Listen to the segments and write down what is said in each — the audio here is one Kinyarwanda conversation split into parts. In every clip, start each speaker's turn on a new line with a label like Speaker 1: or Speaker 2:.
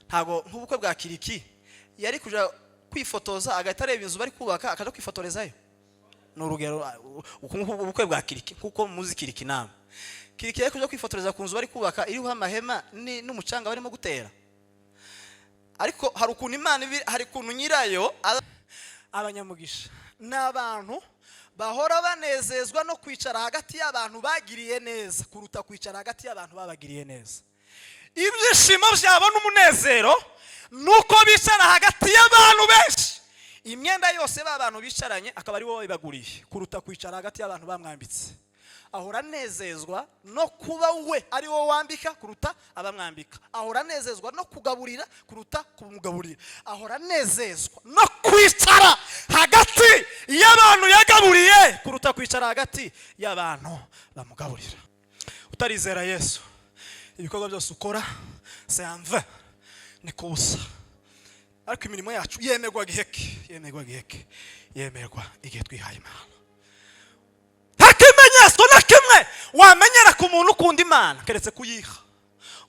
Speaker 1: ntago nk'ubukwe bwa Kiriki yari kuja kwifotoza agahita areba inzu bari kubaka akaja kwifotorezayo. N'urugero ubukwe bwa Kiriki kuko muzi Kiriki nama. Kiriki yari kuja kwifotoreza ku nzu bari kubaka iriho amahema n'umucanga barimo gutera. Ariko hari ukuntu Imana hari kuntu nyirayo abanyamugisha n'abantu bahora banezezwa no kwicara hagati y'abantu bagiriye neza kuruta kwicara hagati y'abantu babagiriye neza. Ibyishimo byabo n'umunezero nuko bicara hagati y'abantu benshi. Imyenda yose b'abantu bicaranye akaba ari wowe baguriye kuruta kwicara hagati y'abantu bamwambitse. Ahora nezezwa no kuba we ari wo wambika kuruta abamwambika. Ahora nezezwa no kugaburira kuruta kumugaburira. Ahora nezezwa no kwicara hagati y'abantu yagaburiye kuruta kwicara hagati y'abantu bamugaburira. Utarizera Yesu ibikorwa byose ukora c'est en vain, ni kubusa. Ariko imirimo yacu yemerwa giheke, yemerwa igihe twihaye Imana. Hakimenyetso na kimwe wamenyera ku muntu ukunda Imana keretse kuyiha.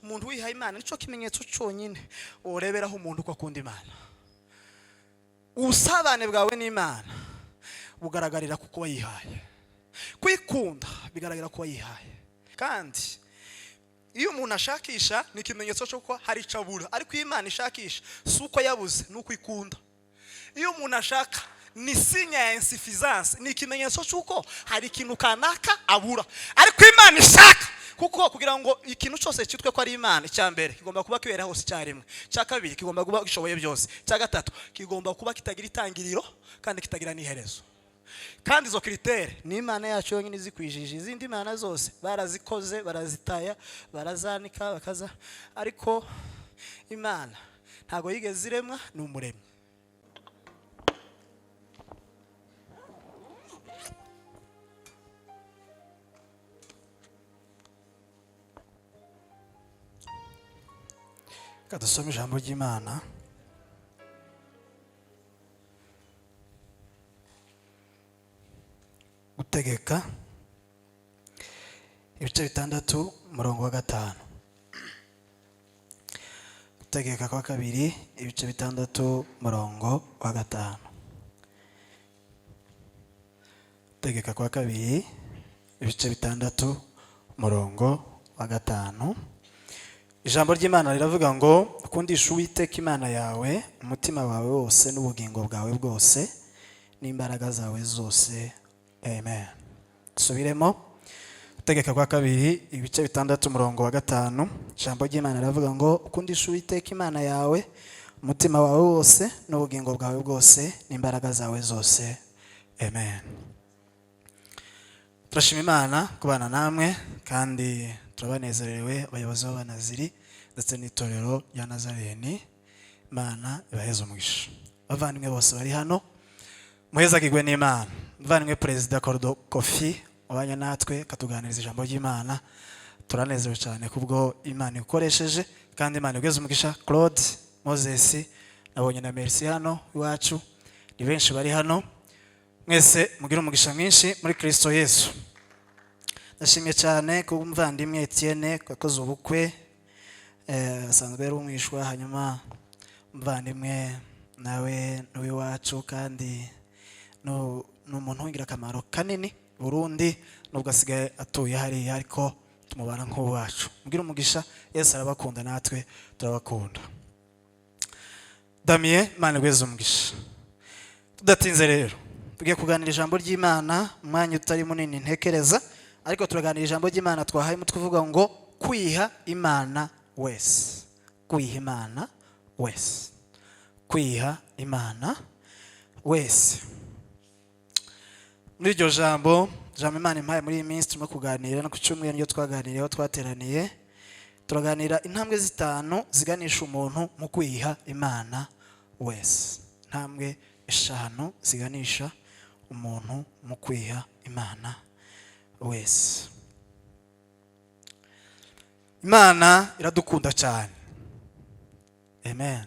Speaker 1: Umuntu wihaye Imana nico kimenyetso cyonyine ureberaho umuntu uko akunda Imana. Ubusabane bwawe n'Imana bugaragarira kuko wayihaye. Kwikunda bigaragarira kuko wayihaye. Kandi iyo umuntu ashakisha ni ikimenyetso cyo ko hari cabura, ariko Imana ishakisha suko yabuze nuko ikunda. Iyo umuntu ashaka ni signe ya insuffisance, ni ikimenyetso cyuko hari ikintu kanaka abura, ariko Imana ishaka kuko kugira ngo ikintu cyose cyitwe ko ari Imana. Icyambere kigomba kuba kibera hose cyarimwe, cya kabiri kigomba kuba gishoboye byose, cya gatatu kigomba kuba kitagira itangiriro kandi kitagira n'iherezo. Kandi izo kritere ni Imana yacu yonyine zikwijije. Izindi Imana zose barazikoze, barazitaya, barazanika bakaza, ariko Imana ntago yigeze ziremwa ni umuremyi. Kadusome ijambo ry'Imana Gutegeka ibice 6 umurongo wa 5. Gutegeka kwa kabiri ibice 6 umurongo wa 5. Gutegeka kwa kabiri ibice 6 umurongo wa 5. Ijambo ry'Imana riravuga ngo ukundisha Uwiteka Imana yawe umutima wawe wose n'ubugingo bwawe bwose n'imbaraga zawe zose. Amen. Subiremo. Gutegeka kwa kabiri ibice 6 umurongo wa 5. Ijambo ry'Imana riravuga ngo ukundisha Uwiteka Imana yawe umutima wawe wose n'ubugingo bwawe bwose n'imbaraga zawe zose. Amen. Turashima Imana kubana namwe kandi turabanezerewe abayobozi b'abanaziri ndetse n'itorero rya Nazareni. Imana ibaheze umugisha. Bavandimwe bose bari hano muheza kigwe n'Imana. Muvandimwe Perezida Kordo Kofi wabanye natwe katuganiriza ijambo ry'Imana, turanezerewe cyane kubwo Imana ikoresheje kandi Imana igeze umugisha. Claude Moses nabonye na Merci hano iwacu, ni benshi bari hano, mwese mugira umugisha mwinshi muri Kristo Yesu. Ndashimye cyane ku muvandimwe Etienne kwakoze ubukwe, asanzwe ari umwishwa, hanyuma muvandimwe nawe n'uwi wacu kandi n'umuntu wingira akamaro kanini Burundi, nubwo asigaye atuye hariya ariko tumubana nk'uwacu. Mugira umugisha, Yesu arabakunda natwe turabakunda. Damien Imana igeze umugisha. Tudatinze rero tugiye kuganira ijambo ry'Imana umwanya utari munini ntekereza, ariko turaganira ijambo ry'Imana twahaye tuvuga ngo kwiha Imana wese. Kwiha Imana wese. Kwiha Imana wese. Muri iryo jambo Imana impaye muri iyi minsi turimo kuganira no ku cyumweru niyo twaganiriyeho twateraniye, turaganira intambwe 5 ziganisha umuntu mu kwiha Imana wese. Intambwe 5 ziganisha umuntu mu kwiha Imana wese. Imana iradukunda cyane. Amen.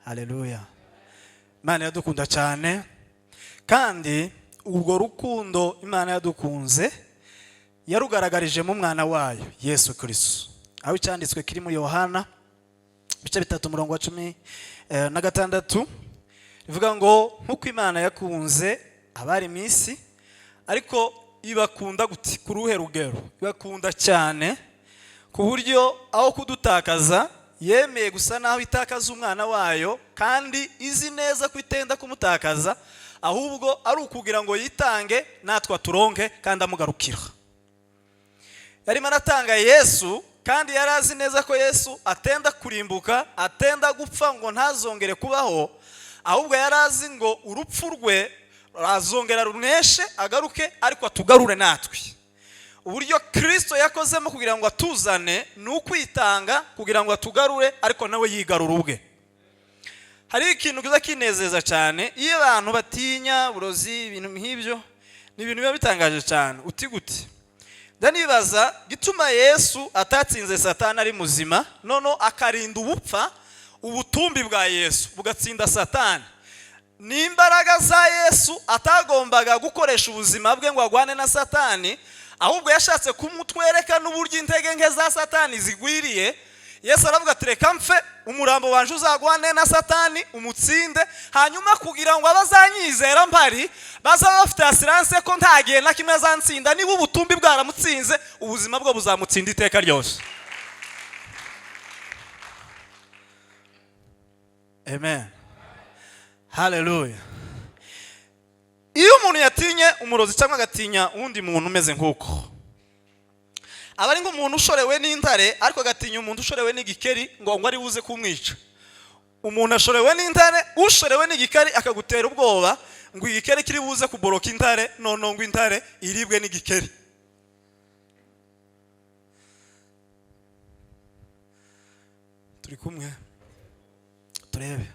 Speaker 1: Hallelujah. Imana iradukunda cyane kandi ubwo rukundo Imana yadukunze yarugaragarije mu mwana wayo Yesu Kristo. Aho cyanditswe kiri muri Yohana bice 3 umurongo wa 16 bivuga ngo nkuko Imana yakunze abari misi ariko ibakunda guti ku ruhe rugero ibakunda cyane ku buryo aho kudutakaza yemeye gusa naho itakaza umwana wayo kandi izi neza ko itenda kumutakaza ahubwo ari ukugira ngo yitange natwa turonke kandi amugarukira. Yarimo aratanga Yesu kandi yarazi neza ko Yesu atenda kurimbuka atenda gupfa ngo ntazongere kubaho ahubwo yarazi ngo urupfu rwe razongera runeshe agaruke ariko atugarure natwe. Uburyo Kristo yakozemo kugira ngo atuzane n'ukwitanga kugira ngo atugarure ariko nawe yigarura ubwe. Hari ikintu kiza kinezeza cyane iyo abantu batinya burozi ibintu nk'ibyo ni ibintu biba bitangaje cyane uti gute. Ndanibaza gituma Yesu atatsinze Satani ari muzima nono akarinda ubupfa ubutumbi bwa Yesu bugatsinda Satani. Ni imbaraga za Yesu atagombaga gukoresha ubuzima bwe ngo agwane na Satani ahubwo yashatse kumutwereka n'uburyo intege nke za Satani zigwiriye. Yesu aravuga ati reka mfe umurambo wanje uzagwane na Satani umutsinde hanyuma kugira ngo abazanyizera mpari bazaba bafite assurance ko ntagiye na kimwe azantsinda niba ubutumbi bwaramutsinze ubuzima bwo buzamutsinda iteka ryose. Amen. Hallelujah. Iyo umuntu yatinye umurozi cyangwa agatinya undi muntu umeze nkuko aba ari nk'umuntu ushorewe n'intare ariko agatinya umuntu ushorewe n'igikeri ngo ari buze kumwica. Umuntu ashorewe n'intare ushorewe n'igikeri akagutera ubwoba ngo igikeri kiri buze kuboroka intare none ngo intare iribwe n'igikeri. Turi kumwe turebe.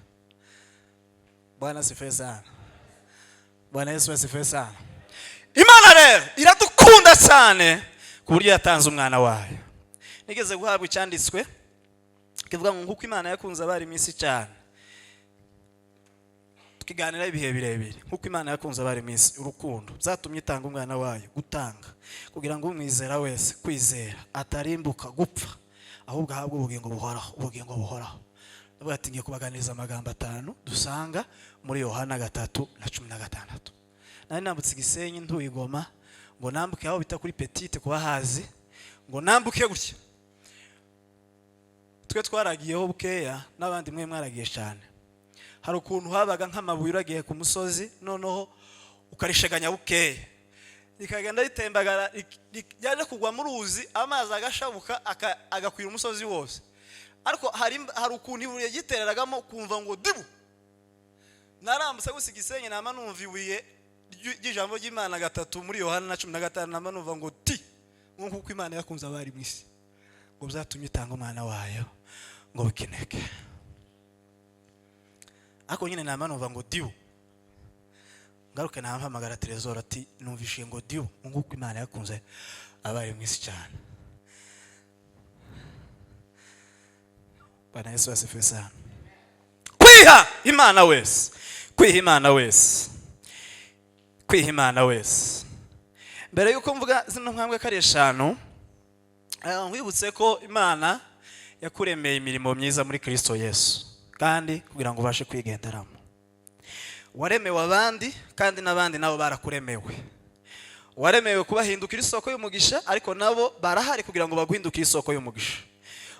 Speaker 1: Bwana sifiwe sana. Bwana Yesu asifiwe sana. Imana rero iradukunda cyane ku buryo yatanze umwana wayo. Nigeze guhabwa icyanditswe kivuga ngo nkuko Imana yakunze abari misi cyane. Tukiganira ibihe birebire nkuko Imana yakunze abari misi urukundo byatumye itanga umwana wayo gutanga kugira ngo umwizera wese kwizera atarimbuka gupfa ahubwo ahabwe ubugingo buhoraho. Batingiye kubaganiriza amagambo 5 dusanga muri Yohana 3:16. Nari nambutse Gisenyi ntuyigoma ngo nambuke aho bita kuri Petite kuba hazi ngo nambuke gutya. Twe twaragiyeho bukeya n'abandi mwe mwaragiye cyane. Hari ukuntu habaga nk'amabuye uragiye ku musozi noneho ukarisheganya bukeya rikagenda ritembagara yaje kugwa mu ruzi amazi agashabuka agakwira umusozi wose. Ariko hari ukuntu ibuye gitereragamo kumva ngo dibu. Narambutse gusiga Gisenyi nama numva ibuye ry'ijambo ry'Imana 3 muri Yohana 15 nama numva ngo ti nkuko Imana yakunze abari mwisi ngo byatumye itanga umwana wayo ngo bikineke. Ako nyine nama numva ngo dibu. Ngaruke nampamagara Trezor ati numvishiye ngo dibu nkuko Imana yakunze abari mwisi cyane. Bwana Yesu asifiwe sana. Kwiha Imana wese. Kwiha Imana wese. Kwiha Imana wese. Mbere yuko mvuga zino ntambwe kari 5 nkwibutse ko Imana yakuremeye imirimo myiza muri Kristo Yesu kandi kugira ngo ubashe kwigenderamo. Waremewe abandi kandi nabandi nabo barakuremewe. Waremewe kubahindukira isoko y'umugisha ariko nabo barahari kugira ngo baguhindukire isoko y'umugisha.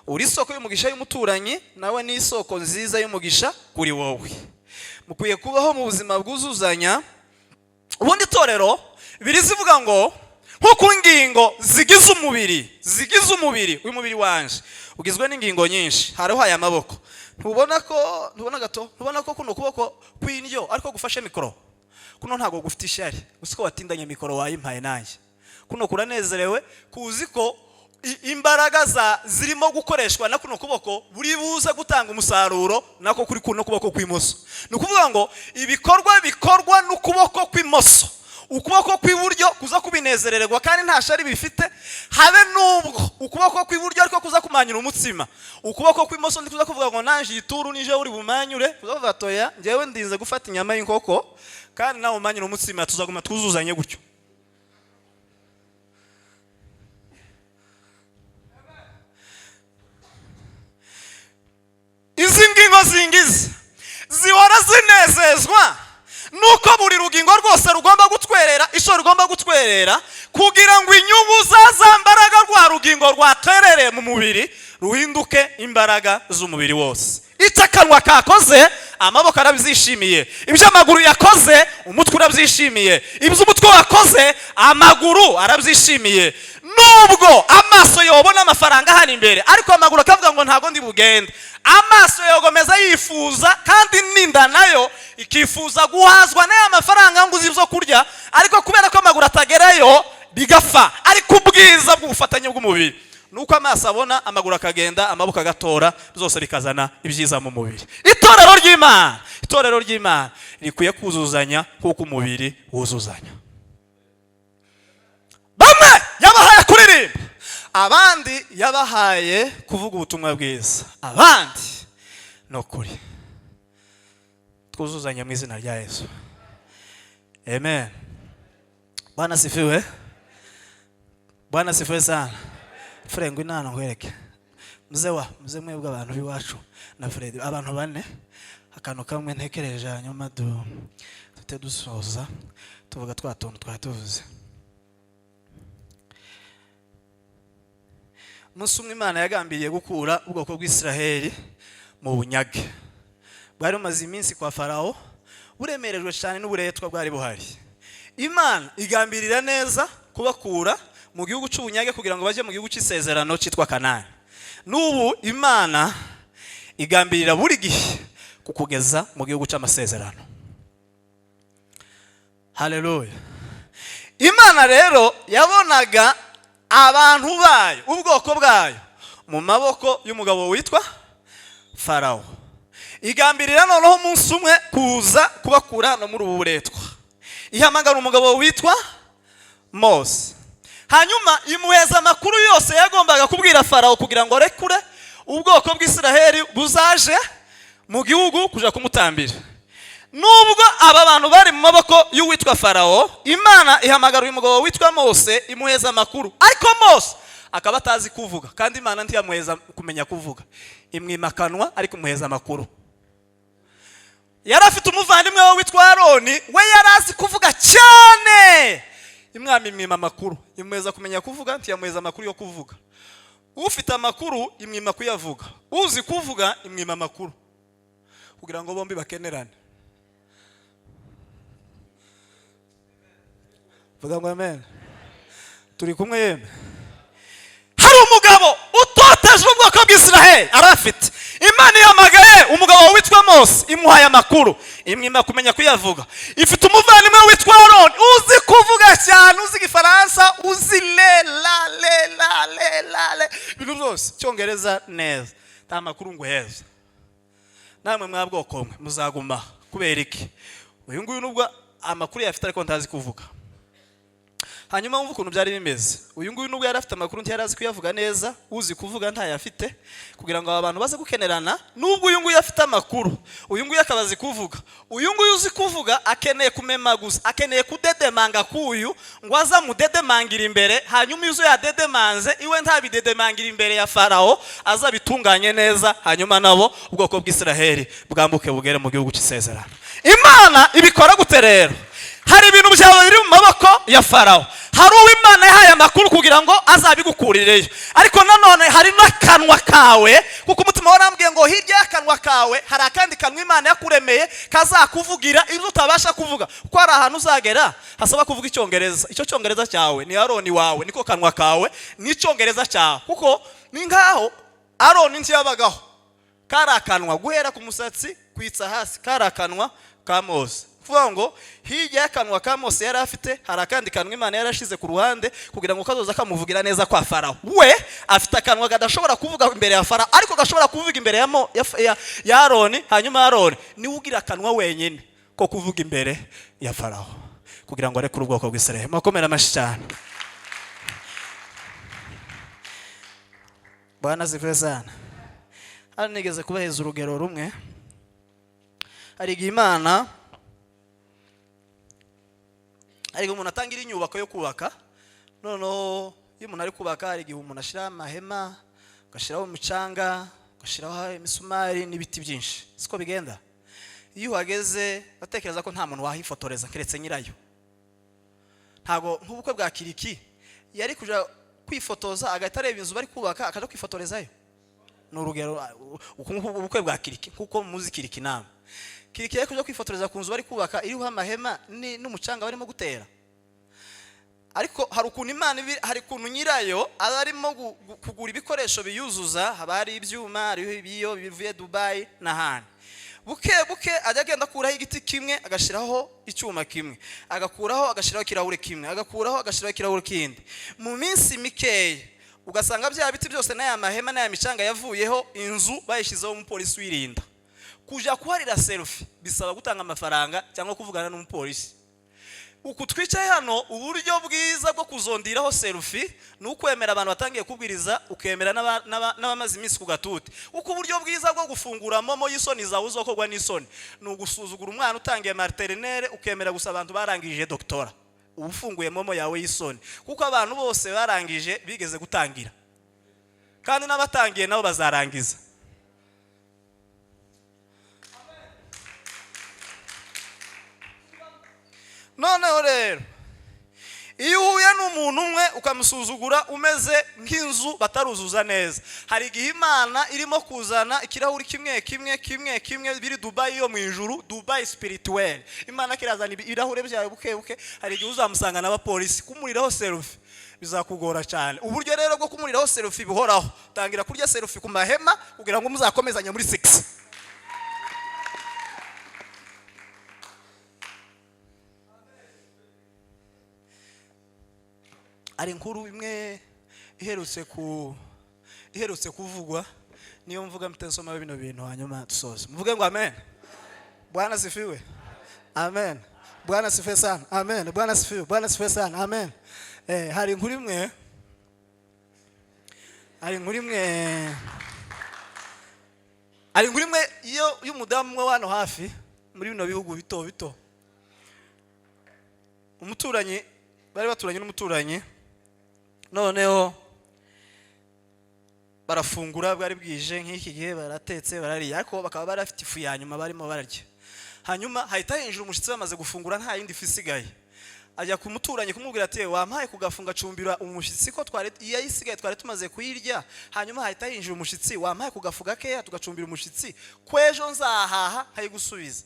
Speaker 1: Uri isoko y'umugisha y'umuturanyi nawe ni isoko nziza y'umugisha kuri wowe. Mukwiye kubaho mu buzima bwuzuzanya. Ubundi torero birizivuga ngo nko ingingo zigize umubiri w'umubiri wanje ugizwe n'ingingo nyinshi. Hariho aya maboko. Ntubona ko kuno kuboko kw'indyo ariko gufashe mikoro. Kuno ntago gufite ishari. Usiko watindanye mikoro wayimpaye nanjye. Kuno kuranezerewe kuzi ko imbaraga zirimo gukoreshwa na kuno kuboko buri buze gutanga umusaruro nako kuri kuno kuboko kw'imoso. Nukuvuga ngo ibikorwa bikorwa n'ukuboko kw'imoso ukuboko kw'iburyo kuza kubinezererwa kandi nta shari bifite habe nubwo ukuboko kw'iburyo ariko kuza kumanyura umutsima ukuboko kw'imoso ndi kuza kuvuga ngo nanje ituru nije uri bumanyure kuzavuga toya ngewe ndinze gufata inyama y'inkoko kandi nawe umanyura umutsima tuzaguma twuzuzanye gutyo. zingize zihora zinezezwa nuko buri rugingo rwose rugomba gutwerera isho rugomba gutwerera kugira ngo inyungu za mbaraga rwa rugingo rwaterereye mu mubiri ruhinduke imbaraga z'umubiri wose. Icyo akanwa kakoze amaboko arabyishimiye, ibyo amaguru yakoze umutwe urabyishimiye, ibyo umutwe wakoze amaguru arabyishimiye. Nubwo amaso yobona amafaranga hano imbere ariko amaguru akavuga ngo ntago ndi bugende, amaso yogomeza yifuza kandi ninda nayo ikifuza guhazwa n'aya mafaranga nguzi byo kurya, ariko kubera ko amaguru atagerayo bigafa. Ariko ubwiza bw'ubufatanye bw'umubiri nuko amaso abona amaguru akagenda amaboko agatora byose bikazana ibyiza mu mubiri. Itorero ry'Imana rikwiye kuzuzanya kuko umubiri wuzuzanya. Bamwe yabahaye kuririmba, abandi yabahaye kuvuga ubutumwa bwiza, abandi no kuri. Twuzuzanya mu izina rya Yesu. Amen. Bwana sifiwe. Bwana sifiwe sana. Frengo inana nkwereke. Mze mwebwe abantu biwacu na Fred abantu bane akantu kamwe ntekereje hanyuma dute dusoza tuvuga twatonto twatuvuze. Musumwe Imana yagambiriye gukura ubwoko bw'Isiraheli mu bunyage. Bwari umaze iminsi kwa Farao buremerejwe cyane n'uburetwa bwari buhari. Imana igambirira neza kubakura mu gihugu cy'ubunyage kugira ngo baje mu gihugu cy'isezerano cyitwa Kanani. Nubu Imana igambirira buri gihe kukugeza mu gihugu cy'amasezerano. Haleluya. Imana rero yabonaga abantu bayo ubwoko bwayo mu maboko y'umugabo witwa Farao. Igambirira noneho umunsi umwe kuza kubakura no muri ubu buretwa. Ihamagara umugabo witwa Mose. Hanyuma imuheza amakuru yose yagombaga kubwira Farao kugira ngo rekure ubwoko bw'Isiraheli buzaje mu gihugu kuja kumutambira. Nubwo aba bantu bari mu maboko y'uwitwa Farao, Imana ihamagara uyu mugabo witwa Mose imuheza amakuru. Ariko Mose akaba atazi kuvuga kandi Imana ntiyamuheza kumenya kuvuga. Imwimakanwa ariko umuheza amakuru. Yari afite umuvandimwe we witwa Aroni, we yarazi kuvuga cyane. Imwami imwima amakuru, imuheza kumenya kuvuga ntiyamuheza amakuru yo kuvuga. Ufite amakuru imwima kuyavuga, uzi kuvuga imwima amakuru kugira ngo bombi bakenerane. Vuga ngo amen. Turi kumwe yeme. Hari umugabo utoteje ubwoko bw'Isiraheli arafite. Imana yamagaye umugabo witwa Mose imuhaye amakuru imwima kumenya kuyavuga. Ifite umuvandimwe witwa Aroni uzi kuvuga cyane, uzi Igifaransa, uzi le bintu byose cyongereza neza. Ta makuru ngo heza. Namwe mwabwoko mwe muzaguma kubera iki? Uyu nguyu nubwo amakuru yafite ariko ntazi kuvuga. Hanyuma umva ukuntu byari bimeze. Uyu nguyu nubwo yari afite amakuru ntiyarazi kuyavuga neza, uzi kuvuga ntayafite kugira ngo abantu baze gukenerana. Nubwo uyu nguyu afite amakuru, uyu nguyu akabazi kuvuga. Uyu nguyu uzi kuvuga akeneye kumemaguza, akeneye kudedemanga kuyu ngo aza mudedemangira imbere. Hanyuma yuzo yadedemanze iwe ntabidedemangira imbere ya Farao, aza bitunganye neza. Hanyuma nabo ubwoko bw'Isiraheli bwambuke bugere mu gihugu cy'isezerano. Imana ibikora gute rero? Hari ibintu byawe biri mu maboko ya Farao. Hari uw'Imana yahaye amakuru kugira ngo azabigukurireyo. Ariko nanone hari n'akanwa kawe, kuko umutima warambwiye ngo hirya y'akanwa kawe hari akandi kanwa Imana yakuremeye kazakuvugira ibyo utabasha kuvuga. Kuko hari ahantu uzagera hasaba kuvuga Icyongereza. Icyo Cyongereza cyawe ni Aroni wawe, niko kanwa kawe ni Icyongereza cyawe. Kuko ni ngaho Aroni ntiyabagaho. Kari akanwa guhera ku musatsi kwitsa hasi, kari akanwa ka Mose. Kuvuga ngo hirya y'akanwa ka Mose yari afite hari akandi kanwa Imana yarashize ku ruhande kugira ngo kazoza kamuvugira neza kwa Farao. We afite akanwa kadashobora kuvuga imbere ya Farao ariko gashobora kuvuga imbere ya Aroni. Hanyuma Aroni ni ugira akanwa wenyine ko kuvuga imbere ya Farao kugira ngo arekure ubwoko bw'Isiraheli. Makomera amashi cyane. Bwana zifezana. Hano nigeze kubaheza urugero rumwe. Hari Imana ariko umuntu atangira inyubako yo kubaka. Noneho iyo umuntu ari kubaka hari igihe umuntu ashira amahema, agashiraho umucanga, bashiraho imisumari n'ibiti byinshi siko bigenda iyo uhageze batekereza ko nta muntu wahifotoreza keretse nyirayo ntago nk'ubukwe bwa kiriki yari kuja kwifotoza agahita areba inzu bari kubaka akaja kwifotorezayo n'urugero ubukwe bwa kiriki kuko muzi kiriki nama kiriki yari kuja kwifotoreza ku nzu bari kubaka iriho amahema n'umucanga barimo gutera ariko hari ukuntu Imana hari ukuntu nyirayo arimo kugura ibikoresho biyuzuza habari ibyuma hariho ibiyo bivuye Dubai n'ahandi buke ajya agenda akuraho igiti kimwe agashiraho icyuma kimwe agakuraho agashiraho ikirahure kimwe agakuraho agashiraho ikirahure kindi mu minsi mikeye ugasanga bya biti byose n'aya mahema n'aya micanga yavuyeho inzu bayishizeho umupolisi wirinda kuja kuharira selfie bisaba gutanga amafaranga cyangwa kuvugana n'umupolisi uku twicaye hano uburyo bwiza bwo kuzondiraho selfie nukwemera abantu batangiye kubwiriza ukemera n'abamaze iminsi ku gatuti uko uburyo bwiza bwo gufungura momo y'isoni zawe uzokogwa n'isoni nugusuzugura umwana utangiye maternelle ukemera gusa abantu barangije doctora ubufunguye momo yawe y'isoni kuko abantu bose barangije bigeze gutangira kandi n'abatangiye nabo bazarangiza noneho rero iyo uhuye n'umuntu umwe ukamusuzugura umeze nk'inzu bataruzuza neza hari igihe Imana irimo kuzana ikirahuri kimwe biri Dubai yo mu ijuru Dubai spirituel Imana kirazana ibirahure byawe buke hari igihe uzamusanga n'abapolisi kumuriraho selfie bizakugora cyane uburyo rero bwo kumuriraho selfie buhoraho tangira kurya selfie ku mahema kugira ngo muzakomezanye muri 6 ari inkuru imwe iherutse kuvugwa niyo mvuga mtensoma bino bintu hanyuma tusoze mvuge ngo amen Bwana sifiwe amen Bwana sifiwe sana amen Bwana sifiwe sana amen hari inkuru imwe iyo y'umudamu wano hafi muri bino bihugu bito umuturanyi bari baturanye n'umuturanyi noneho barafungura bwari bwije nk'iki gihe baratetse barariya ariko bakaba barafite ifu ya nyuma barimo bararya hanyuma hahita hinjira umushitsi bamaze gufungura nta yindi ifu isigaye ajya ku muturanyi kumubwira ati wampaye kugafunga cumbira umushitsi ko twari yayisigaye twari tumaze kuyirya hanyuma hahita hinjira umushitsi wampaye kugafuga keya tugacumbira umushitsi kwejo nzahaha nkayigusubiza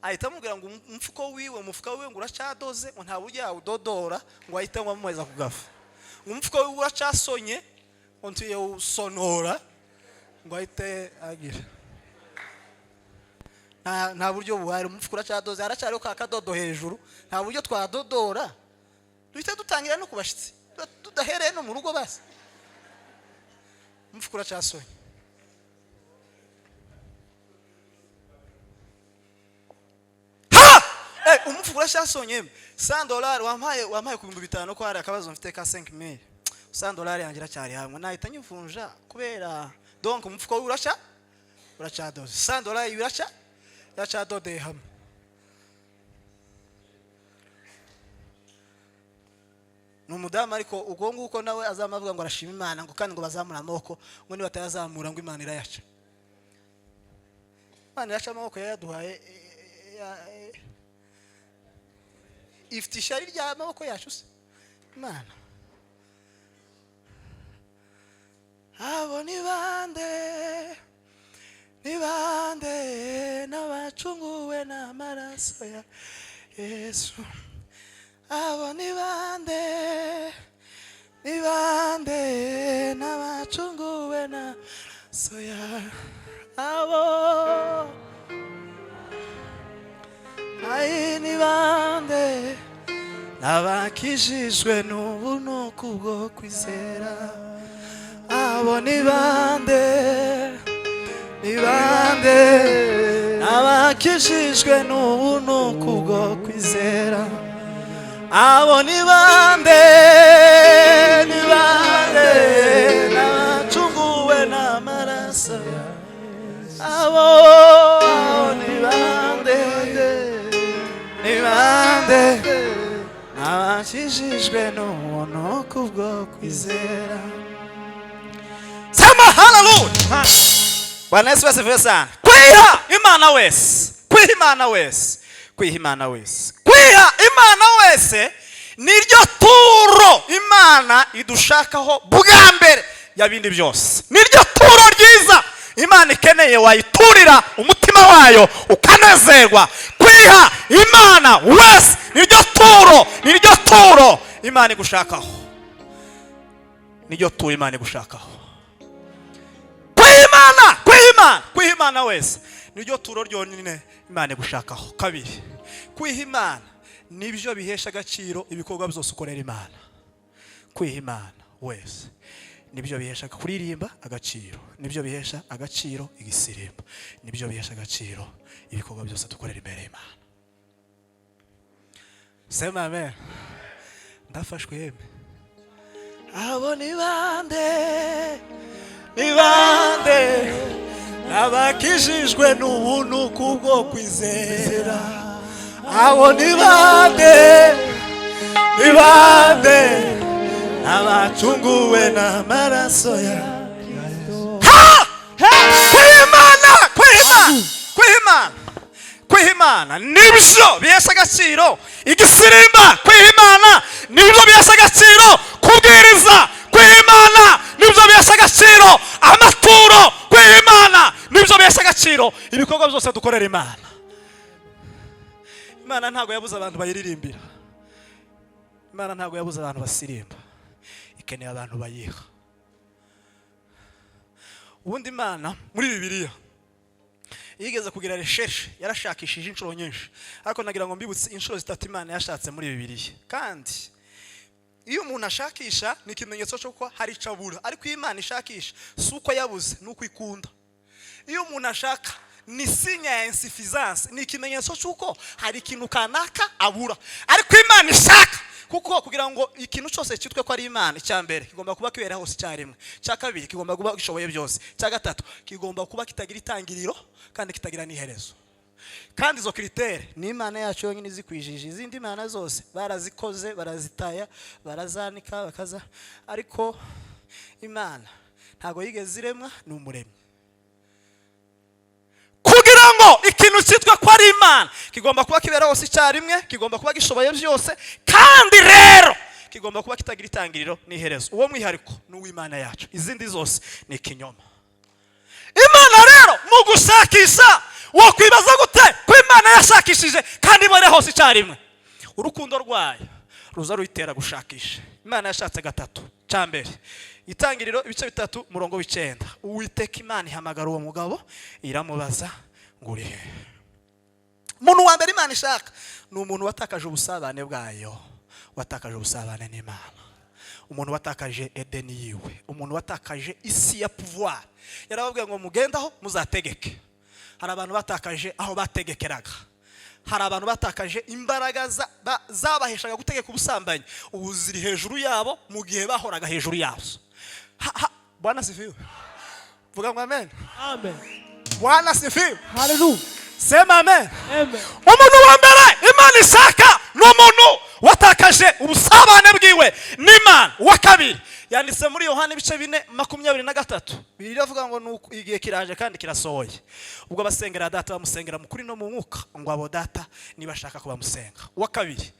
Speaker 1: ahita amubwira ngo umufuko wiwe ngo uracadoze ngo nta buryo yawudodora ngo ahite ngo amuheza kugafa umufuko wiwe uracasonye ngo ntuye usonora ngo ahite agira nta buryo buhari umufuko uracadoze haracyariho ka kadodo hejuru nta buryo twadodora duhite dutangira no kubashitsi tudahereye no mu rugo basi umufuko uracasonye umufuko urashasonye $100 wampaye ku 500 ko hari akabazo mfite ka 5000 $100 yangira cyari hamwe nahita nyivunja kubera donc umufuko uracadoze $100 yacadode hamwe n'umudamu ariko ubwo nguko nawe azamavuga ngo arashima Imana ngo kandi ngo bazamura amaboko ngo niba atayazamura ngo Imana irayaca amaboko yaduhaye ifite ishari ry'amaboko yacu se Imana abo ni bande n'abacunguwe n'amaraso ya Yesu abo ni bande n'abacunguwe n'amaraso ya abo ni bande n'abakijijwe n'ubuntu kubwo kwizera abo ni bande n'abakijijwe n'ubuntu kubwo kwizera abo ni bande n'abacunguwe n'amaraso abo ni bande n'abakijijwe n'ubuntu kubwo kwizera. Sema hallelujah. Bwana Yesu asifiwe sana. Kwiha Imana wese, kwiha Imana wese, kwiha Imana wese, kwiha Imana wese niryo turo Imana idushakaho bwa mbere yabindi byose. Niryo turo ryiza Imana ikeneye wayiturira umutima wayo ukanezerwa. Kwiha Imana wese niryo turo Imana igushakaho, niryo turo Imana igushakaho. Kwiha Imana wese niryo turo ryonyine Imana igushakaho. Kabiri, kwiha Imana nibyo bihesha agaciro ibikorwa byose ukorera Imana. Kwiha Imana wese nibyo bihesha kuririmba agaciro, nibyo bihesha agaciro igisirimba, nibyo bihesha agaciro ibikorwa byose dukorera imbere y'Imana. Sema amen. Ndafashwe yeme. Abo ni bande abakijijwe n'ubuntu kubwo kwizera. Abo ni bande abacunguwe n'amaraso ya kwiha Imana nibyo bihesha agaciro igisirimba. Kwiha Imana nibyo bihesha agaciro kubwiriza. Kwiha Imana nibyo bihesha agaciro amaturo. Kwiha Imana nibyo bihesha agaciro ibikorwa byose dukorera Imana. Imana ntago yabuze abantu bayiririmbira, Imana ntago yabuze abantu basirimba, ikeneye abantu bayiha. Ubundi Imana muri Bibiliya yigeze kugira recherche, yarashakishije inshuro nyinshi, ariko nagira ngo mbibutse inshuro zitatu Imana yashatse muri Bibiliya. Kandi iyo umuntu ashakisha ni ikimenyetso cy'uko hari icabura, ariko Imana ishakisha suko yabuze nuko ikunda. Iyo umuntu ashaka ni signe ya insuffisance, ni ikimenyetso cy'uko hari ikintu kanaka abura, ariko Imana ishaka kuko kugira ngo ikintu cyose cyitwe ko ari Imana. Icyambere kigomba kuba kibera hose icyarimwe, cya kabiri kigomba kuba gishoboye byose, cya gatatu kigomba kuba kitagira itangiriro kandi kitagira n'iherezo. Kandi izo kritere ni Imana yacu yonyine zikwijije. Izindi Imana zose barazikoze, barazitaya, barazanika bakaza, ariko Imana ntago yigeze iremwa ni umuremyi. Kugira ngo ikintu cyitwa ko ari Imana kigomba kuba kibera hose icyarimwe, kigomba kuba gishoboye byose, kandi rero kigomba kuba kitagira itangiriro n'iherezo. Uwo mwihariko ni uw'Imana yacu, izindi zose ni ikinyoma. Imana rero mu gushakisha wo kwibaza gute ko Imana yashakishije kandi ibere hose icyarimwe? Urukundo rwayo ruza ruyitera gushakisha. Imana yashatse gatatu. Cyambere itangiriro ibice 3 murongo w'9, Uwiteka Imana ihamagara uwo mugabo iramubaza ngo uri he. Umuntu wa mbere Imana ishaka ni umuntu watakaje ubusabane bwayo, watakaje ubusabane n'Imana, umuntu watakaje Edeni yiwe, umuntu watakaje isi ya pouvoir. Yarababwiye ngo mugendaho muzategeke. Hari abantu batakaje aho bategekeraga, hari abantu batakaje imbaraga zabaheshaga gutegeka ubusambanyi, ubu ziri hejuru yabo mu gihe bahoraga hejuru yazo. Bwana sifiwe. Vuga ngo amen.
Speaker 2: Amen.
Speaker 1: Bwana sifiwe.
Speaker 2: Hallelujah.
Speaker 1: Sema amen.
Speaker 2: Amen.
Speaker 1: Umuntu wa mbere Imana ishaka ni umuntu watakaje ubusabane bwiwe n'Imana. Wa kabiri yanditse muri Yohana ibice 4:23, Bibiliya avuga ngo nuko igihe kiraje kandi kirasohoye ubwo basengera data bamusengera mu kuri no mu mwuka, ngo abo data nibashaka ko bamusenga. Wa kabiri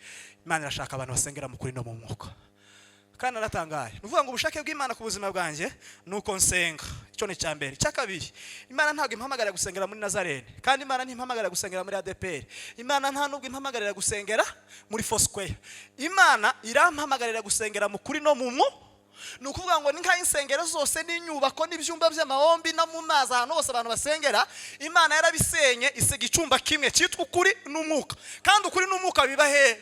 Speaker 1: Imana irashaka abantu basengera mu kuri no mu mwuka. Kandi naratangaye nuvuga ngo ubushake bw'Imana ku buzima bwanjye nuko nsenga. Icyo ni cyambere. Cya kabiri, Imana ntabwo impamagarira gusengera muri Nazarene, kandi Imana ntimpamagarira gusengera muri ADPR. Imana nta nubwo impamagarira gusengera muri Foursquare. Imana irampamagarira gusengera mu kuri no mu mwuka. Nukuvuga ngo ninka insengero zose n'inyubako n'ibyumba by'amahombi na mu mazi ahantu hose abantu basengera, Imana yarabisenye isega icumba kimwe cyitwa ukuri n'umwuka. Kandi ukuri n'umwuka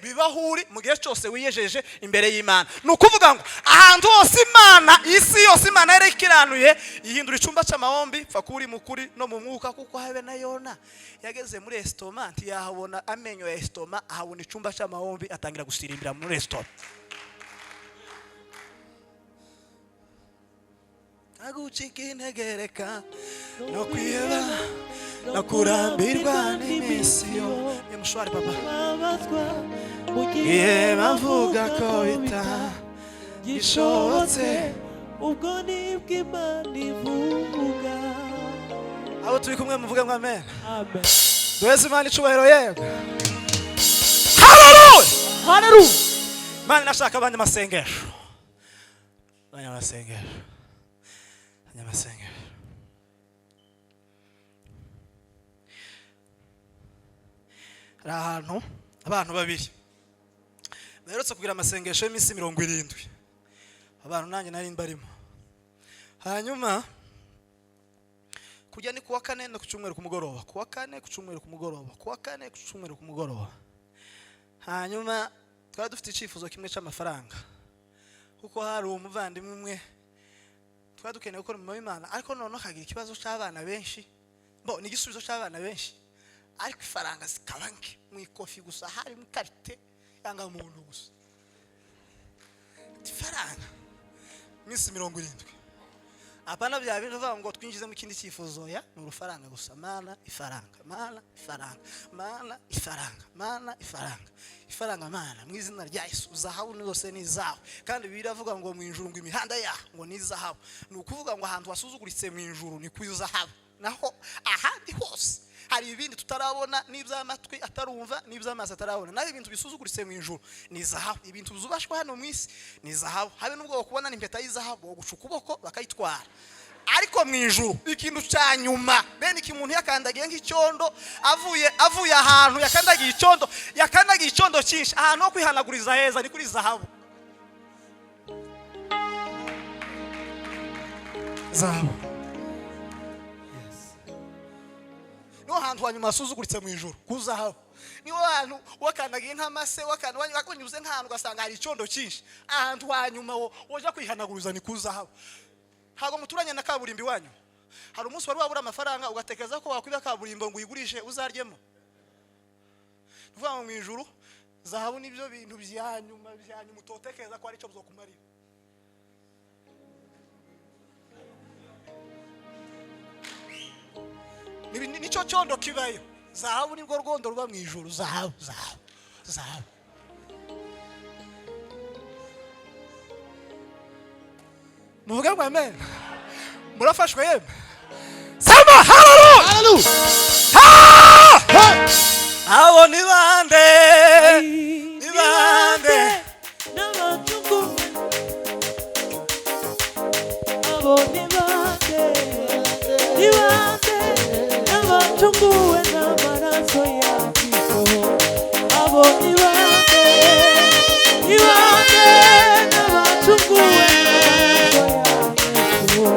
Speaker 1: bibahuri mu gihe cyose wiyejeje imbere y'Imana. Nukuvuga ngo ahantu hose Imana, isi yose Imana yarekiranuye ihindura icumba cy'amahombi fakuri mu kuri no mu mwuka. Kuko habe na Yona yageze muri restaurant yahabona amenyo ya restaurant, ahabona icumba cy'amahombi atangira gusirimbira muri restaurant. Agucikintegereka no kwiheba no kurambirwa n'imisiyo. Mushwari papa igihe bavuga ko gishobotse ubwo nibwo Imana ivuga. abo turi kumwe muvuge ngo amen.
Speaker 2: Amen.
Speaker 1: Duheze Imana icubahiro yego. Hallelujah.
Speaker 2: Hallelujah.
Speaker 1: Imana nashaka abanyamasengesho. Abanyamasengesho. Abanyamasengesho. Ahantu abantu babiri baherutse kugira amasengesho y'iminsi 70. Abantu nanjye nari mbarimo. Hanyuma kujya ni kuwa kane no ku cyumweru ku mugoroba, kuwa kane ku cyumweru ku mugoroba, kuwa kane ku cyumweru ku mugoroba. Hanyuma twari dufite icyifuzo kimwe cy'amafaranga, kuko hari umuvandimwe umwe twari dukeneye gukora mu Imana, ariko none akagira ikibazo cy'abana benshi, ni igisubizo cy'abana benshi, ariko ifaranga zikabanke mu ikofi gusa, hari mu karite yanga umuntu gusa. Ifaranga minsi 70. Apana bya bintu bavuga ngo twinjize mu kindi cyifuzo ya ni urufaranga gusa. Mana ifaranga, mana ifaranga, mana ifaranga, mana ifaranga, ifaranga mana mu izina rya Yesu. Zahabu ni zose ni zahabu, kandi biravuga ngo mu injuru ngo imihanda ya ngo ni zahabu. Ni ukuvuga ngo ahantu wasuzuguritse mu injuru ni ku zahabu, naho ahandi hose hari ibindi tutarabona, n'iby'amatwi atarumva, n'iby'amaso atarabona. Naho ibintu bisuzuguritse mu injuru ni zahabu. Ibintu bizubashwa hano mu isi ni zahabu. Habe nubwo bakubona n'impeta y'izahabu wo guca ukuboko bakayitwara, ariko mu injuru ikintu cyanyuma bene iki muntu yakandagiye nk'icyondo, avuye ahantu yakandagiye icyondo cyinshi, ahantu ho kwihanaguriza heza ni kuri zahabu. Zahabu niho hantu hanyuma asuzuguritse mu ijuru ku zahabu. Niho hantu wakandagiye nk'amase, wakanyuze nk'ahantu ugasanga hari icyondo cyinshi, ahantu hanyuma woja kwihanaguriza ni ku zahabu. Hago muturanye na kaburimbi wanyu, hari umunsi wari wabura amafaranga ugatekereza ko wakwiba kaburimbo ngo uyigurishe uzaryemo. Nuvuga mu ijuru zahabu nibyo bintu byanyuma utotekereza ko ari cyo bzokumarira. Nico cyondo kibayo, zahabu nibwo rwondo ruba mu ijuru. Zahabu muvuge ngo amen. Murafashwe yemwe. Sema hallelujah. Abo ni bande
Speaker 2: n'abatuku, abo ni bande n'abatukuwe n'amaraso ya Kristo, abo ni bande n'abatukuwe n'amaraso ya Kristo.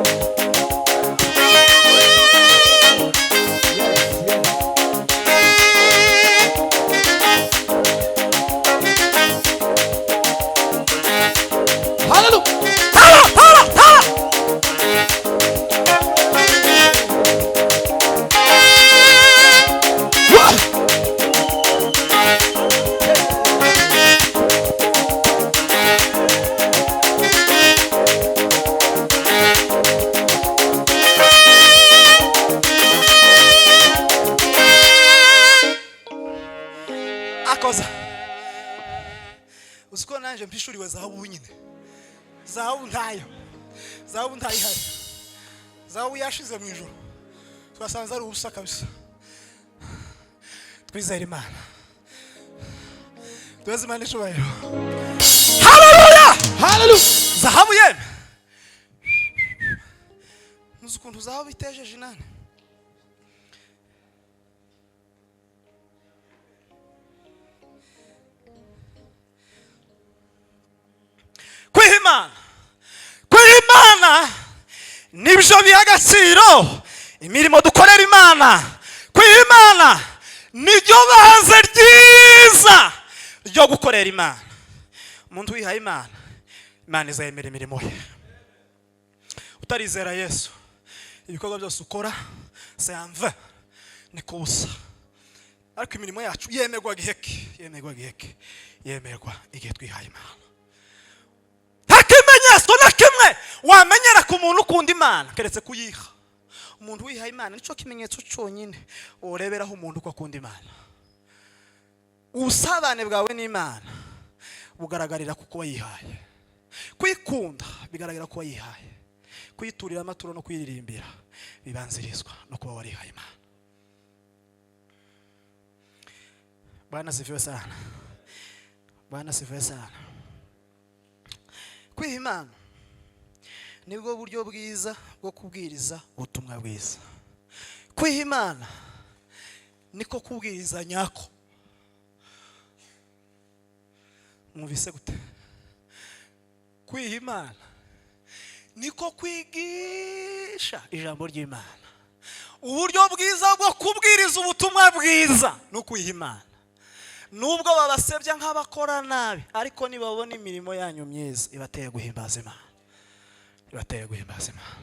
Speaker 2: Uziko nanje mpishuriwe zahabu nyine. Zahabu ntayihari. Zahabu yashize mu ijuru, twasanze ari ubusa kabisa. Twizere Imana. Tuweze Imana icubahiro. Hallelujah. Zahabu yeme. Muzi ukuntu zahabu itejeje nane. Kwihimana nibyo bihagaciro imirimo dukorera Imana. Kwihimana niryo baze ryiza ryo gukorera Imana. Umuntu wihaye Imana izayemera imirimo ye. Utarizera Yesu, ibikorwa byose ukora c'est ni kubusa. Ariko imirimo yacu yemerwa igihe twihaye Imana. Ikimenyetso na kimwe wamenyera ku muntu ukunda Imana keretse kuyiha. Umuntu wihaye Imana nico kimenyetso cyonyine ureberaho umuntu uko akunda Imana. Ubusabane bwawe n'Imana bugaragarira kuko wayihaye. Kwikunda bigaragara ko wayihaye. kuyiturira amaturo no kuyiririmbira bibanzirizwa no kuba warihaye Imana. Bwana sifiwe sana. Bwana sifiwe sana. Kwiha Imana nibwo buryo bwiza bwo kubwiriza ubutumwa bwiza. Kwiha Imana niko kubwiriza nyako. Mwumvise gute? Kwiha Imana niko kwigisha ijambo ry'Imana. Uburyo bwiza bwo kubwiriza ubutumwa bwiza no kwiha Imana. Nubwo babasebya nk'abakora nabi, ariko nibabona imirimo yanyu myiza ibateye guhimbaza Imana. Ibateye guhimbaza Imana.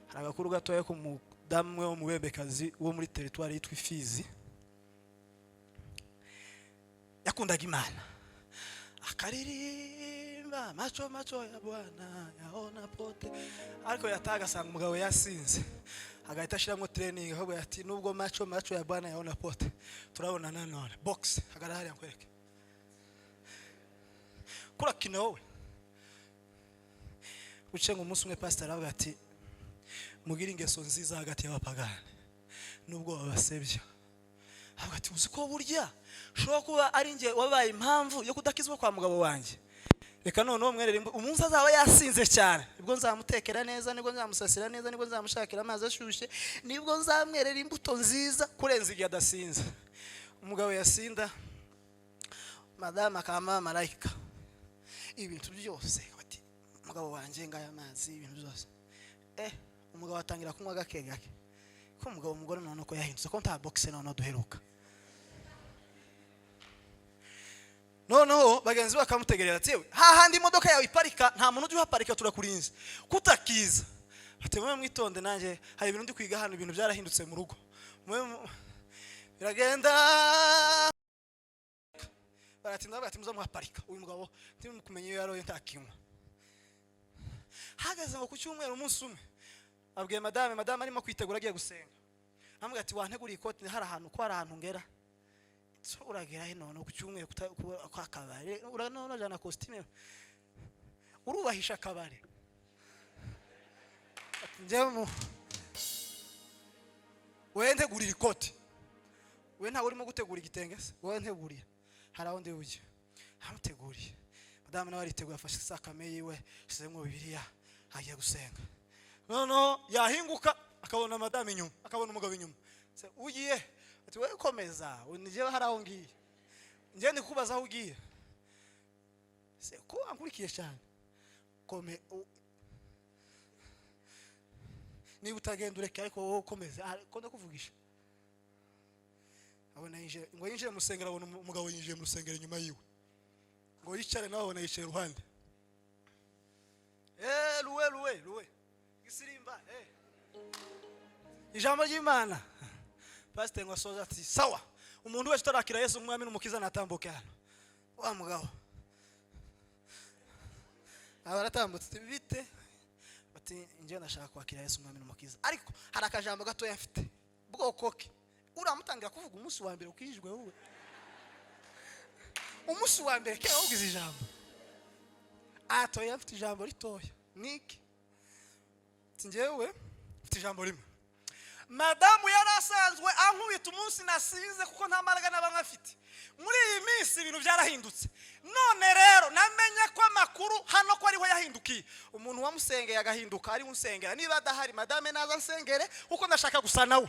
Speaker 2: Hari agakuru gatoya ku mudamu wo mu Bebekazi wo muri territoire yitwa FILMZ. Yakundaga Imana. Akaririmba macho macho ya Bwana yaona pote. Ariko yataga asanga umugabo yasinze. Agahita ashiramo training ahubwo ati nubwo macho macho ya Bwana yaona pote turabona nanone box hagarahari yakwereke kura kinowe ucenga umunsi umwe pastor aravuga ati mugira ingeso nziza hagati y'abapagani nubwo babasebya. Avuga ati uzi ko burya shobora kuba ari nge wabaye impamvu yo kudakizwa kwa mugabo wanje. Reka none umwerere umunsi azaba yasinze cyane nibwo nzamutekera neza, nibwo nzamusasira neza, nibwo nzamushakira amazi ashushe, nibwo nzamwerera imbuto nziza kurenza igihe adasinze. Umugabo yasinda madama akama marayika ibintu byose ati umugabo wanje ngaya amazi ibintu byose. Umugabo atangira kunywa gake gake ko umugabo umugore none ko yahindutse ko nta box none duheruka. Noneho bagenzi bakamutegerera ati yewe hahandi imodoka yawe iparika nta muntu uje uhaparika turakurinze kutakiza. Ati mwe mwitonde nanjye hari ibintu ndi kwiga hano ibintu byarahindutse mu rugo. Biragenda baratinda bagati muza muhaparika uyu mugabo ntimukumenye iyo yaroye ntakinywa. Hagaze ngo ku cyumweru umunsi umwe abwiye madame arimo kwitegura agiye gusenga. Amubwira ati wanteguriye ikoti hari ahantu ko hari ahantu ngera. Uragera hino no ku cyumweru kwa kabare uranona jana costume urubahisha kabare. Njemu wende gurira ikoti we nta urimo gutegura igitenge se we nteguriye hari aho ndebuje hamuteguriye. Madame nawe aritegura afashe sakame yiwe shizemo bibiliya agiye gusenga. Noneho yahinguka akabona madame inyuma akabona umugabo inyuma. Se ugiye ati we komeza unije hari aho ngiye nje ndikubaza aho ugiye. Se ko ankurikiye cyane kome ni utagenda ureke ariko wowe komeza ko ndakuvugisha. Abona yinjire mu rusengero abona umugabo yinjiye mu rusengero inyuma yiwe ngo yicare nawe abona yicaye ruhande. Luwe gisirimba ijambo ry'Imana. Pastor ngo asoza ati sawa umuntu wese utarakira Yesu umwami n'umukiza natambuke hano. Wa mugabo abaratambutse bite bati nje ndashaka kwakira Yesu umwami n'umukiza ariko hari akajambo gato yafite bwokoke uramutangira kuvuga umunsi wa mbere ukijwe wowe. Umunsi wa mbere ke ugize ijambo ato yafite ijambo ritoya niki tinjewe mfite ijambo rimwe. Madamu yarasanzwe ankubita umunsi nasize kuko nta mbaraga nabanga afite. Muri iyi minsi ibintu byarahindutse. None rero namenye ko amakuru hano ko ariho yahindukiye. Umuntu wamusengeye agahinduka ari unsengera niba adahari madame naza nsengere kuko ndashaka gusa nawe.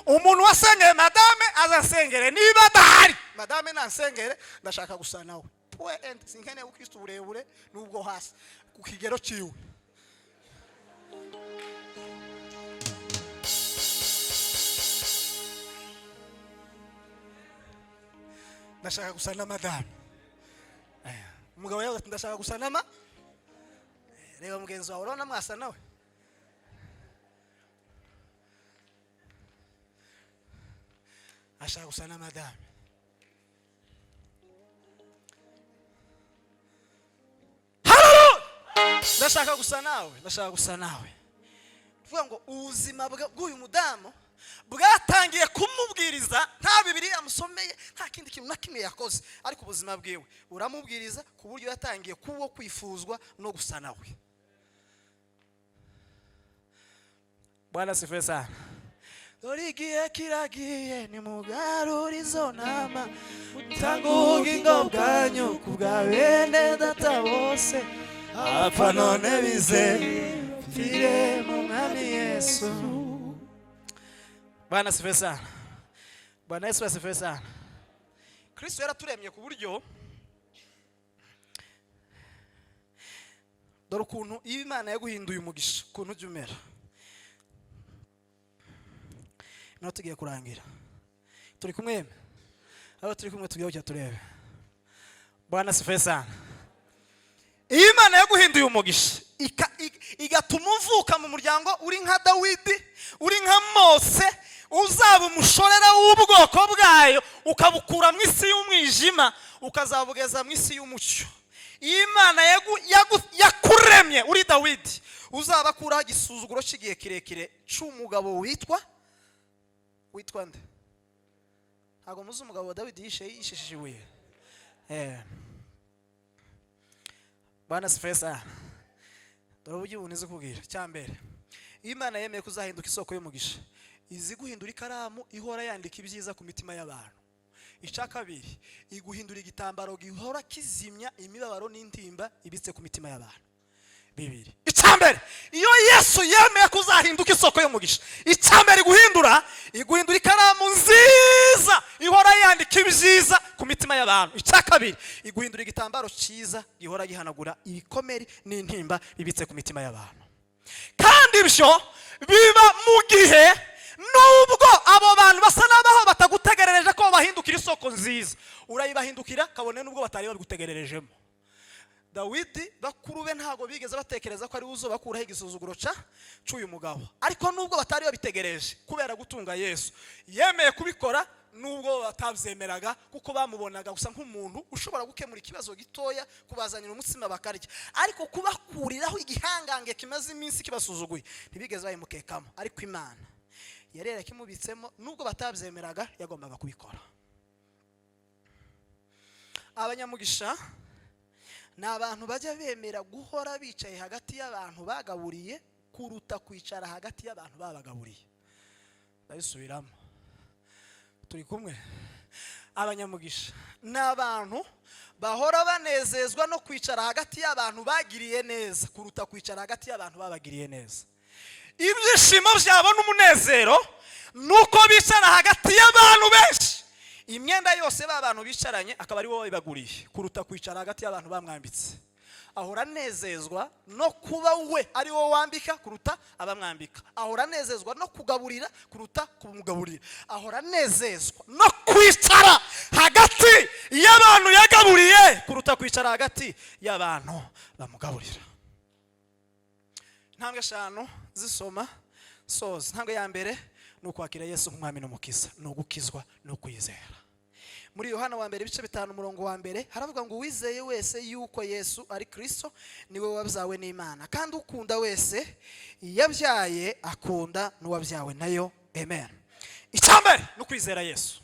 Speaker 2: Umuntu wasengeye madame azasengere niba adahari madame nansengere ndashaka gusa nawe. And sinkene ukristo burebure nubwo hasi ku kigero ciwe. Ndashaka gusana madame. Umugabo yawe ndashaka gusana reba mugenzi wawe urona mwasa nawe. Ashaka gusana madame. Ndashaka gusa nawe. Tuvuga ngo ubuzima bw'uyu mudamu bwatangiye kumubwiriza nta Bibiliya amusomeye nta kindi kintu na kimwe yakoze, ariko ubuzima bwiwe buramubwiriza ku buryo yatangiye kuwo kwifuzwa no gusa nawe. Bwana sifiwe sana. Dore igihe kiragiye nimugarure izo ntama, mutanga ubugingo bwanyu ku bwa bene data bose, apfa none bizefire mu mwami Yesu. Bwana sifiwe sana. Bwana Yesu asifiwe sana. Kristo yaraturemye ku buryo dore ukuntu Imana yaguhinduye umugisha ukuntu ujya umera. No tugiye kurangira. Turi kumwe? Abo turi kumwe tugiye cyo turebe. Bwana sifiwe sana. Imana yaguhinduye umugisha igatuma uvuka mu muryango uri nka Dawidi, uri nka Mose, uzaba umushorera w'ubwoko bwayo, ukabukura mu isi y'umwijima ukazabugeza mu isi y'umucyo. Imana yakuremye uri Dawidi, uzabakura igisuzuguro cy'igihe kirekire cy'umugabo witwa nde? Ntago muzi umugabo wa Dawidi yishishije ibuye. Bwana sifiwe sana. Dore uburyo ubunize kubwira. Cyambere, Imana yemeye kuzahinduka isoko y'umugisha, izi guhindura ikaramu ihora yandika ibyiza ku mitima y'abantu. Icya kabiri, iguhindura igitambaro gihora kizimya imibabaro n'intimba ibitse ku mitima y'abantu. Bibiri. Icyambere, iyo Yesu yemeye kuzahinduka isoko y'umugisha, icyambere iguhindura ikaramu nziza ihora yandika ibyiza ku mitima y'abantu. Icya kabiri, iguhindura igitambaro cyiza gihora gihanagura ibikomere n'intimba bibitse ku mitima y'abantu. Kandi ibyo biba mu gihe nubwo abo bantu basa nabaho batagutegerereje ko bahindukira isoko nziza, urayibahindukira kabone nubwo batari babigutegererejemo. Dawidi bakuru be ntago bigeze batekereza ko ari uzo bakuraho igisuzuguro cy'uyu mugabo, ariko nubwo batari babitegereje kubera gutunga Yesu yemeye kubikora, nubwo batabyemeraga kuko bamubonaga gusa nk'umuntu ushobora gukemura ikibazo gitoya, kubazanira umutsima bakarya, ariko kubakuriraho igihangange kimaze iminsi kibasuzuguye ntibigeze bayimukekamo. Ariko Imana yarera kimubitsemo, nubwo batabyemeraga yagombaga kubikora. Abanyamugisha ni abantu bajya bemera guhora bicaye hagati y'abantu bagaburiye kuruta kwicara hagati y'abantu babagaburiye. Ndabisubiramo. Turi kumwe? Abanyamugisha ni abantu bahora banezezwa no kwicara hagati y'abantu bagiriye neza kuruta kwicara hagati y'abantu babagiriye neza. Ibyishimo byabo n'umunezero nuko bicara hagati y'abantu benshi, imyenda yose b'abantu bicaranye akaba ari wowe baguriye kuruta kwicara hagati y'abantu bamwambitse. Ahora nezezwa no kuba we ari wowe wambika kuruta abamwambika. Ahora nezezwa no kugaburira kuruta kumugaburira. Ahora nezezwa no kwicara hagati y'abantu yagaburiye kuruta kwicara hagati y'abantu bamugaburira. Intambwe 5 zisoma soza. Intambwe ya mbere ni ukwakira Yesu nk'umwami n'umukiza, no gukizwa no kwizera. Muri Yohana wa mbere ibice 5 umurongo wa mbere haravuga ngo wizeye wese yuko Yesu ari Kristo niwe wabyawe n'Imana, kandi ukunda wese yabyaye akunda n'uwabyawe nayo. Amen. Icyambere no kwizera Yesu.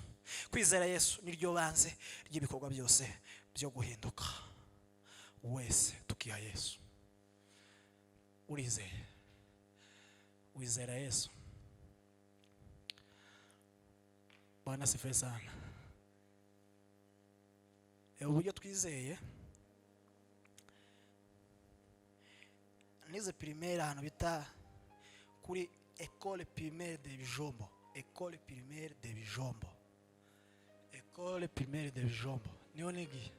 Speaker 2: Kwizera Yesu niryo banze ry'ibikorwa byose byo guhinduka. Wese tukiha Yesu. Urizeye. Wizera Yesu. Bwana sifiwe sana. Uburyo twizeye nize primaire hano bita kuri école primaire de Bijombo. École primaire de Bijombo. École primaire de Bijombo. Niyo nigiye.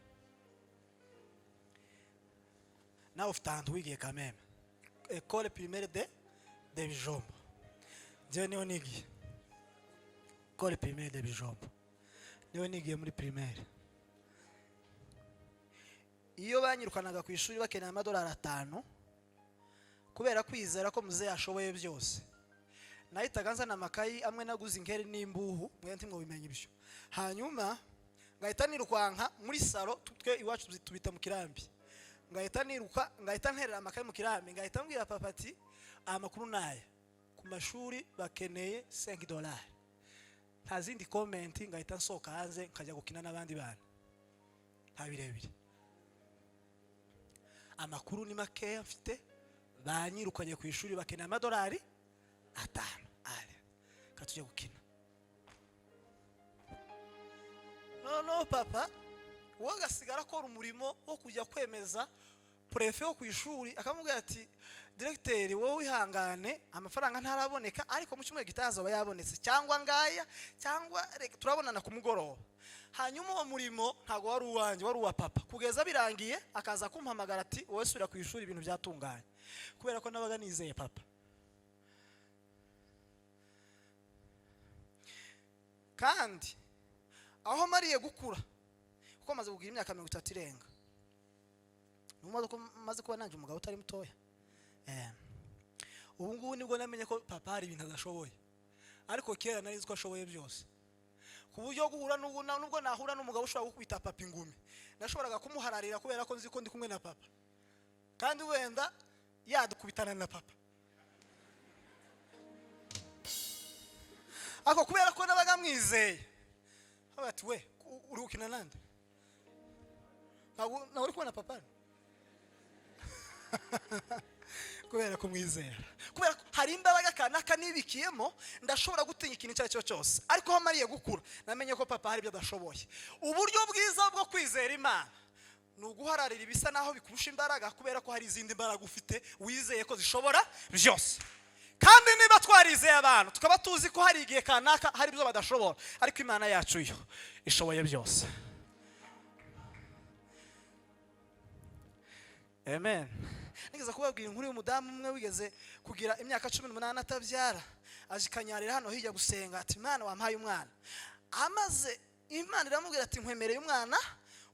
Speaker 2: Nawe ufite ahantu wigiye quand même. École primaire de Bijombo. Niyo nigiye. École primaire de Bijombo. Niyo nigiye muri primaire. Iyo banyirukanaga ku ishuri bakeneye $5 kubera kwizera ko muze yashoboye byose, nahitaga nzana amakayi amwe naguze inkeri n'imbuhu, mwe ntimwe bimenye ibyo. Hanyuma ngahita nirukwanka muri salo, twe iwacu tubita mu kirambi. Ngahita niruka, ngahita nterera amakayi mu kirambi, ngahita mbwira papa ati amakuru naye ku mashuri bakeneye $5. Nta zindi comment ngahita nsoka hanze nkajya gukina n'abandi bana. Nta birebire. Amakuru ni make mfite, banyirukanye ku ishuri bakeneye $5. Ale katujya gukina. No papa wagasigara akora umurimo wo kujya kwemeza prefe wo ku ishuri, akamubwira ati directeur wowe wihangane amafaranga ntaraboneka ariko mu cyumweru gitaza aba yabonetse cyangwa ngaya cyangwa turabonana ku mugoroba. Hanyuma uwo murimo ntago wari uwanje, wari uwa papa. Kugeza birangiye akaza kumpamagara ati wowe sura ku ishuri ibintu byatunganye, kubera ko nabaga nizeye papa. Kandi aho mariye gukura kuko maze kugira imyaka 30 irenga, maze kuba nanje umugabo utari mutoya. Ubu ngubu nibwo namenye ko papa hari ibintu adashoboye, ariko kera nari ko ashoboye byose. Ku buryo guhura nubwo nahura n'umugabo ushobora gukubita papa ingumi, nashoboraga kumuhararira kubera ko nzi ko ndi kumwe na papa, kandi wenda yadukubitana na papa. Ako kubera ko nabaga mwizeye, abati we uri gukina nande na uri kubona papa kubera ko mwizera, kubera hari imbaraga kanaka nibikiyemo ndashobora gutinya ikintu cyacyo cyose. Ariko ho mariye gukura namenye ko papa hari byo adashoboye. Uburyo bwiza bwo kwizera Imana nuguhararira ibisa naho bikurusha imbaraga, kubera ko hari izindi mbaraga ufite wizeye ko zishobora byose. Kandi niba twarizeye abantu tukaba tuzi ko hari igihe kanaka hari byo badashobora, ariko Imana yacu yo ishoboye byose. Amen. Nigeze kubabwira inkuru y'umudamu umwe wigeze kugira imyaka 18 atabyara, ajikanyarira hano hirya gusenga ati Imana wampaye umwana. Amaze Imana iramubwira ati nkwemereye umwana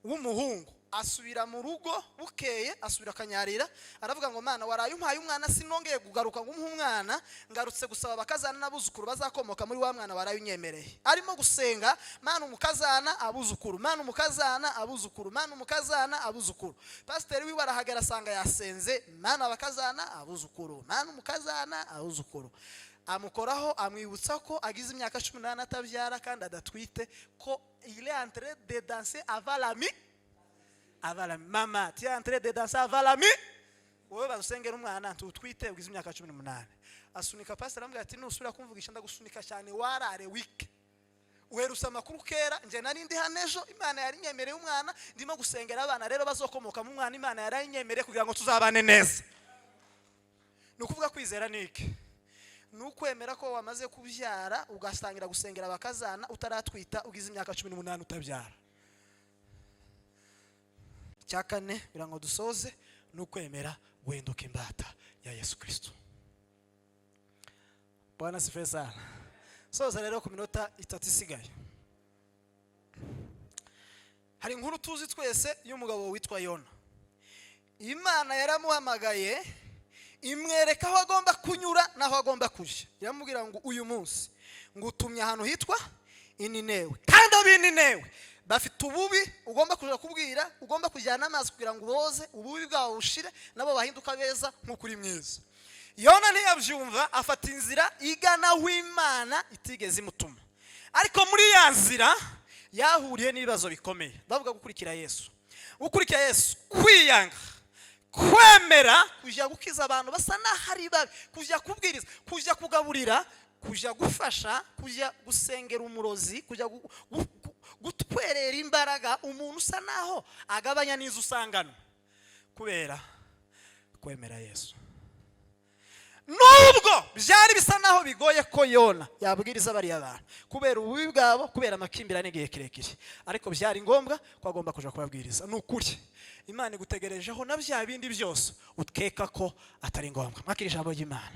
Speaker 2: w'umuhungu. Asubira mu rugo bukeye, asubira kanyarira, aravuga ngo Mana waraye umpaye umwana, sinongeye kugaruka ngo umwana, ngarutse gusaba bakazana n'abuzukuru bazakomoka muri wa mwana waraye unyemereye. Arimo gusenga Mana umukazana abuzukuru, Mana umukazana abuzukuru, Mana umukazana abuzukuru. Pastor wiwe arahagara asanga yasenze Mana bakazana abuzukuru, Mana umukazana abuzukuru. Amukoraho amwibutsa ko agize imyaka 18 atabyara kandi adatwite, ko il est en train de danser avant la nuit. Avalami mama tu es en train de danser avalami, wowe bazusengera umwana tutwite ugize imyaka 18. Asunika pastor aramubwira ati nusubira kumvugisha ndagusunika cyane warare week. Uherusa makuru kera nje nari ndi hanejo, Imana yari nyemereye umwana, ndimo gusengera abana rero bazokomoka mu mwana, Imana yari nyemereye kugira ngo tuzabane neza. Nukuvuga kwizera niki? Nukwemera ko wamaze kubyara ugasangira gusengera bakazana utaratwita ugize imyaka 18 utabyara. Cyakane birango dusoze nukwemera guhinduka imbata ya Yesu Kristo. Bwana sifiwe sana. Soza rero ku minota 3 isigaye. Hari inkuru tuzi twese y'umugabo witwa Yona. Imana yaramuhamagaye imwereka aho agomba kunyura naho agomba kujya. Yaramubwira ngo uyu munsi ngutumye ahantu hitwa Ininewe, kandi abininewe bafite ububi ugomba kuja kubwira, ugomba kujyana amazi kugira ngo boze ububi bwawo ushire nabo bahinduka beza nk'ukuri mwiza. Yona ntiyabyumva, afata inzira igana w'Imana itigeze imutuma. Ariko muri ya nzira yahuriye n'ibibazo bikomeye. Bavuga gukurikira Yesu. Gukurikira Yesu kwiyanga, kwemera kujya gukiza abantu basa n'ahari babi, kujya kubwiriza, kujya kugaburira, kujya gufasha, kujya gusengera umurozi, kujya gutwerera imbaraga umuntu usa naho agabanya n'izo usangano, kubera kwemera Yesu. Nubwo byari bisa naho bigoye ko Yona yabwiriza bari abantu kubera ububi bwabo, kubera amakimbirane n'igihe kirekire, ariko byari ngombwa ko agomba kuja kubabwiriza. Nukuri Imana igutegerejeho na bya bindi byose utkeka ko atari ngombwa. Makiri ijambo ry'Imana.